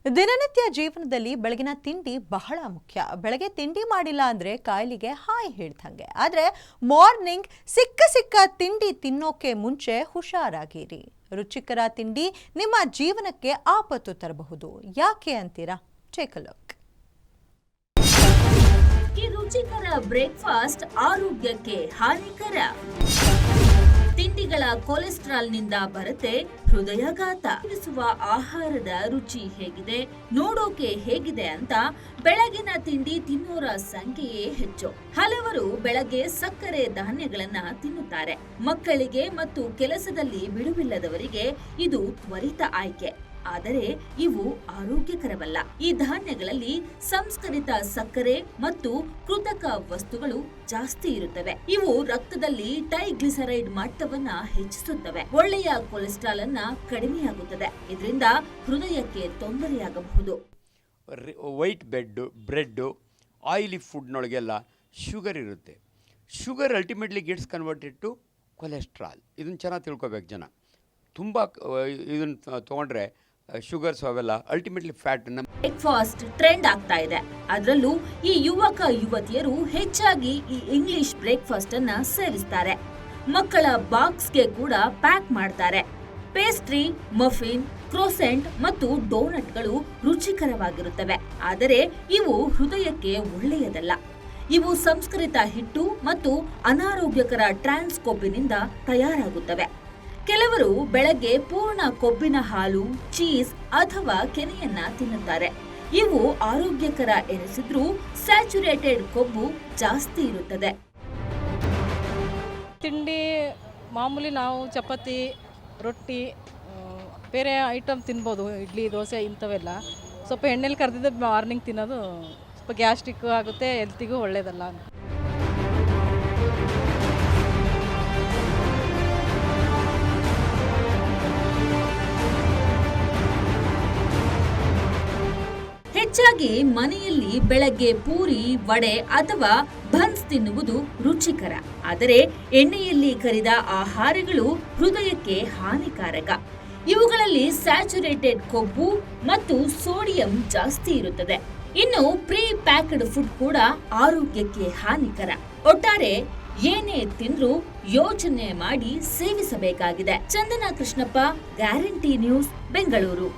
ದಿನನಿತ್ಯ ಜೀವನದಲ್ಲಿ ಬೆಳಗಿನ ತಿಂಡಿ ಬಹಳ ಮುಖ್ಯ. ಬೆಳಗ್ಗೆ ತಿಂಡಿ ಮಾಡಿಲ್ಲ ಅಂದ್ರೆ ಕಾಯಿಲೆಗೆ ಹಾಯ್ ಹೇಳ್ದಂಗೆ. ಆದ್ರೆ ಮಾರ್ನಿಂಗ್ ಸಿಕ್ಕ ತಿಂಡಿ ತಿನ್ನೋಕೆ ಮುಂಚೆ ಹುಷಾರಾಗಿರಿ. ರುಚಿಕರ ತಿಂಡಿ ನಿಮ್ಮ ಜೀವನಕ್ಕೆ ಆಪತ್ತು ತರಬಹುದು. ಯಾಕೆ ಅಂತೀರಾ? Take a look. ಈ ರುಚಿಕರ ಬ್ರೇಕ್ಫಾಸ್ಟ್ ಆರೋಗ್ಯಕ್ಕೆ ಹಾನಿಕರ. ತಿಂಡಿಗಳ ಕೊಲೆಸ್ಟ್ರಾಲ್ನಿಂದ ಬರುತ್ತೆ ಹೃದಯಾಘಾತ. ಸೇವಿಸುವ ಆಹಾರದ ರುಚಿ ಹೇಗಿದೆ, ನೋಡೋಕೆ ಹೇಗಿದೆ ಅಂತ ಬೆಳಗಿನ ತಿಂಡಿ ತಿನ್ನೋರ ಸಂಖ್ಯೆಯೇ ಹೆಚ್ಚು. ಹಲವರು ಬೆಳಗ್ಗೆ ಸಕ್ಕರೆ ಧಾನ್ಯಗಳನ್ನ ತಿನ್ನುತ್ತಾರೆ. ಮಕ್ಕಳಿಗೆ ಮತ್ತು ಕೆಲಸದಲ್ಲಿ ಬಿಡುವಿಲ್ಲದವರಿಗೆ ಇದು ತ್ವರಿತ ಆಯ್ಕೆ. ಆದರೆ ಇವು ಆರೋಗ್ಯಕರವಲ್ಲ. ಈ ಧಾನ್ಯಗಳಲ್ಲಿ ಸಂಸ್ಕರಿತ ಸಕ್ಕರೆ ಮತ್ತು ಕೃತಕ ವಸ್ತುಗಳು ಜಾಸ್ತಿ ಇರುತ್ತವೆ. ಇವು ರಕ್ತದಲ್ಲಿ ಟ್ರೈಗ್ಲಿಸರೈಡ್ ಮಟ್ಟವನ್ನ ಹೆಚ್ಚಿಸುತ್ತವೆ. ಒಳ್ಳೆಯ ಕೊಲೆಸ್ಟ್ರಾಲ್ ಅನ್ನ ಕಡಿಮೆಯಾಗುತ್ತದೆ. ಇದರಿಂದ ಹೃದಯಕ್ಕೆ ತೊಂದರೆಯಾಗಬಹುದು. ವೈಟ್ ಬ್ರೆಡ್ ಆಯಿಲಿ ಫುಡ್ನೊಳಗೆಲ್ಲ ಶುಗರ್ ಇರುತ್ತೆ. Sugar ultimately gets converted to cholesterol. ಇದನ್ನು ಚೆನ್ನಾಗಿ ತಿಳ್ಕೊಬೇಕು ಜನ. ತುಂಬ ಇದನ್ನು ತೊಗೊಂಡ್ರೆ ಶುಗರ್ಸ್ ಅವೆಲ್ಲ ಅಲ್ಟಿಮೇಟ್ಲಿ ಫ್ಯಾಟ್. ಬ್ರೇಕ್ಫಾಸ್ಟ್ ಟ್ರೆಂಡ್ ಆಗ್ತಾ ಇದೆ. ಅದರಲ್ಲೂ ಈ ಯುವಕ ಯುವತಿಯರು ಹೆಚ್ಚಾಗಿ ಈ ಇಂಗ್ಲಿಷ್ ಬ್ರೇಕ್ಫಾಸ್ಟ್ ಅನ್ನ ಸೇವಿಸ್ತಾರೆ. ಮಕ್ಕಳ ಬಾಕ್ಸ್ಗೆ ಕೂಡ ಪ್ಯಾಕ್ ಮಾಡ್ತಾರೆ. ಪೇಸ್ಟ್ರಿ, ಮಫಿನ್, ಕ್ರೋಸೆಂಟ್ ಮತ್ತು ಡೋನಟ್ಗಳು ರುಚಿಕರವಾಗಿರುತ್ತವೆ. ಆದರೆ ಇವು ಹೃದಯಕ್ಕೆ ಒಳ್ಳೆಯದಲ್ಲ. ಇವು ಸಂಸ್ಕರಿತ ಹಿಟ್ಟು ಮತ್ತು ಅನಾರೋಗ್ಯಕರ ಟ್ರಾನ್ಸ್ಕೊಬ್ಬಿನಿಂದ ತಯಾರಾಗುತ್ತವೆ. ಕೆಲವರು ಬೆಳಗ್ಗೆ ಪೂರ್ಣ ಕೊಬ್ಬಿನ ಹಾಲು, ಚೀಸ್ ಅಥವಾ ಕೆನೆಯನ್ನ ತಿನ್ನುತ್ತಾರೆ. ಇವು ಆರೋಗ್ಯಕರ ಎನಿಸಿದ್ರೂ ಸ್ಯಾಚುರೇಟೆಡ್ ಕೊಬ್ಬು ಜಾಸ್ತಿ ಇರುತ್ತದೆ. ತಿಂಡಿ ಮಾಮೂಲಿ ನಾವು ಚಪಾತಿ, ರೊಟ್ಟಿ, ಬೇರೆ ಐಟಮ್ ತಿನ್ಬೋದು. ಇಡ್ಲಿ, ದೋಸೆ ಇಂಥವೆಲ್ಲ ಸ್ವಲ್ಪ ಎಣ್ಣೆಲಿ ಕರೆದಿದ್ದು ಮಾರ್ನಿಂಗ್ ತಿನ್ನೋದು ಸ್ವಲ್ಪ ಗ್ಯಾಸ್ಟ್ರಿಕ್ ಆಗುತ್ತೆ, ಹೆಲ್ತಿಗೂ ಒಳ್ಳೆಯದಲ್ಲ. ಹೆಚ್ಚಾಗಿ ಮನೆಯಲ್ಲಿ ಬೆಳಗ್ಗೆ ಪೂರಿ, ವಡೆ ಅಥವಾ ಬನ್ಸ್ ತಿನ್ನುವುದು ರುಚಿಕರ. ಆದರೆ ಎಣ್ಣೆಯಲ್ಲಿ ಕರಿದ ಆಹಾರಗಳು ಹೃದಯಕ್ಕೆ ಹಾನಿಕಾರಕ. ಇವುಗಳಲ್ಲಿ ಸ್ಯಾಚುರೇಟೆಡ್ ಕೊಬ್ಬು ಮತ್ತು ಸೋಡಿಯಂ ಜಾಸ್ತಿ ಇರುತ್ತದೆ. ಇನ್ನು ಪ್ರೀ ಪ್ಯಾಕ್ಡ್ ಫುಡ್ ಕೂಡ ಆರೋಗ್ಯಕ್ಕೆ ಹಾನಿಕರ. ಒಟ್ಟಾರೆ ಏನೇ ತಿಂದ್ರೂ ಯೋಚನೆ ಮಾಡಿ ಸೇವಿಸಬೇಕಾಗಿದೆ. Chandana Krishnappa, guarantee news, Bengaluru.